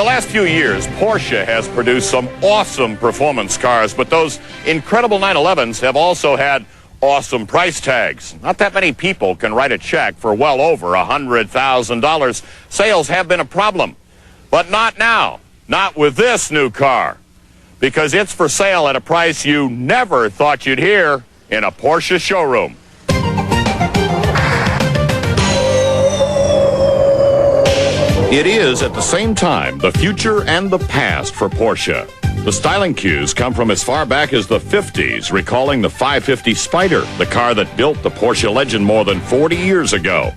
last few years, Porsche has produced some awesome performance cars, but those incredible 911s have also had awesome price tags. Not that many people can write a check for well over $100,000. Sales have been a problem, but not now. Not with this new car, because it's for sale at a price you never thought you'd hear in a Porsche showroom. It is, at the same time, the future and the past for Porsche. The styling cues come from as far back as the 50s, recalling the 550 Spider, the car that built the Porsche legend more than 40 years ago.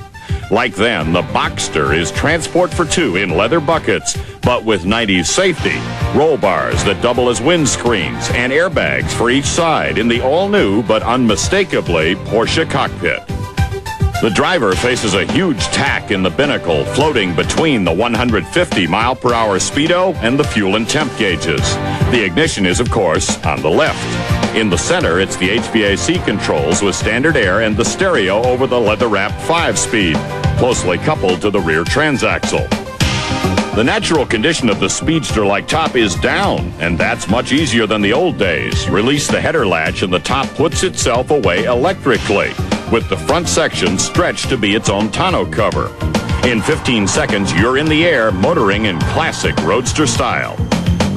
Like then, the Boxster is transport for two in leather buckets, but with 90s safety. Roll bars that double as windscreens and airbags for each side in the all-new but unmistakably Porsche cockpit. The driver faces a huge tack in the binnacle floating between the 150-mile-per-hour speedo and the fuel and temp gauges. The ignition is, of course, on the left. In the center, it's the HVAC controls with standard air and the stereo over the leather-wrapped 5-speed, closely coupled to the rear transaxle. The natural condition of the Speedster-like top is down, and that's much easier than the old days. Release the header latch and the top puts itself away electrically, with the front section stretched to be its own tonneau cover. In 15 seconds, you're in the air, motoring in classic roadster style.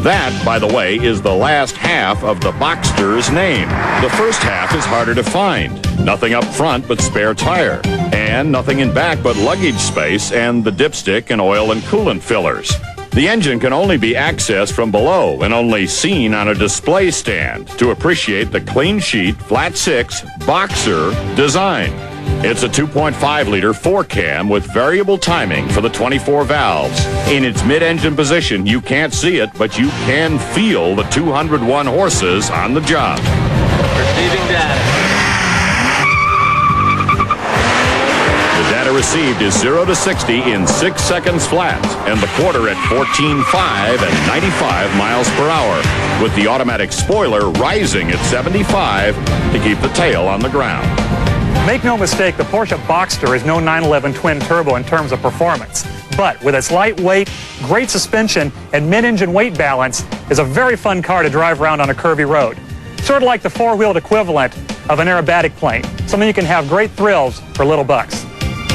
That, by the way, is the last half of the Boxster's name. The first half is harder to find. Nothing up front but spare tire, and nothing in back but luggage space and the dipstick and oil and coolant fillers. The engine can only be accessed from below and only seen on a display stand to appreciate the clean sheet, flat six, Boxster design. It's a 2.5-liter 4-cam with variable timing for the 24 valves. In its mid-engine position, you can't see it, but you can feel the 201 horses on the job. Receiving data. The data received is 0 to 60 in 6 seconds flat, and the quarter at 14.5 and 95 miles per hour, with the automatic spoiler rising at 75 to keep the tail on the ground. Make no mistake, the Porsche Boxster is no 911 twin-turbo in terms of performance. But with its lightweight, great suspension, and mid-engine weight balance, is a very fun car to drive around on a curvy road. Sort of like the four-wheeled equivalent of an aerobatic plane. Something you can have great thrills for little bucks.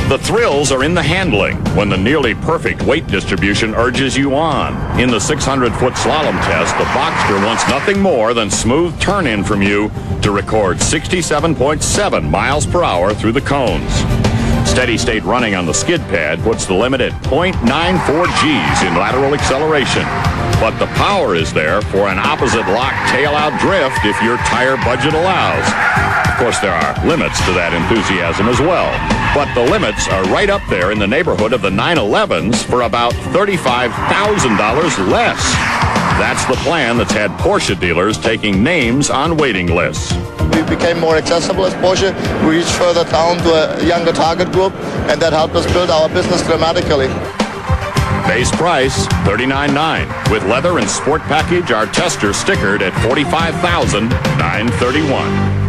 The thrills are in the handling, when the nearly perfect weight distribution urges you on. In the 600-foot slalom test, the Boxster wants nothing more than smooth turn-in from you to record 67.7 miles per hour through the cones. Steady-state running on the skid pad puts the limit at 0.94 Gs in lateral acceleration. But the power is there for an opposite lock tail-out drift if your tire budget allows. Of course, there are limits to that enthusiasm as well. But the limits are right up there in the neighborhood of the 911s for about $35,000 less. That's the plan that's had Porsche dealers taking names on waiting lists. We became more accessible as Porsche. We reached further down to a younger target group, and that helped us build our business dramatically. Base price, $39,900. With leather and sport package, our tester stickered at $45,931.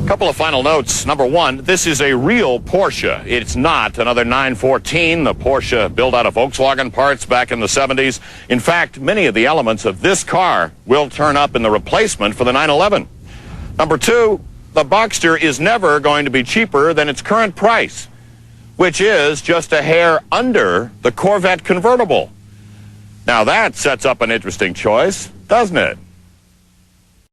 Couple of final notes. Number one, this is a real Porsche. It's not another 914, the Porsche built out of Volkswagen parts back in the 70s. In fact, many of the elements of this car will turn up in the replacement for the 911. Number two, the Boxster is never going to be cheaper than its current price, which is just a hair under the Corvette convertible. Now that sets up an interesting choice, doesn't it?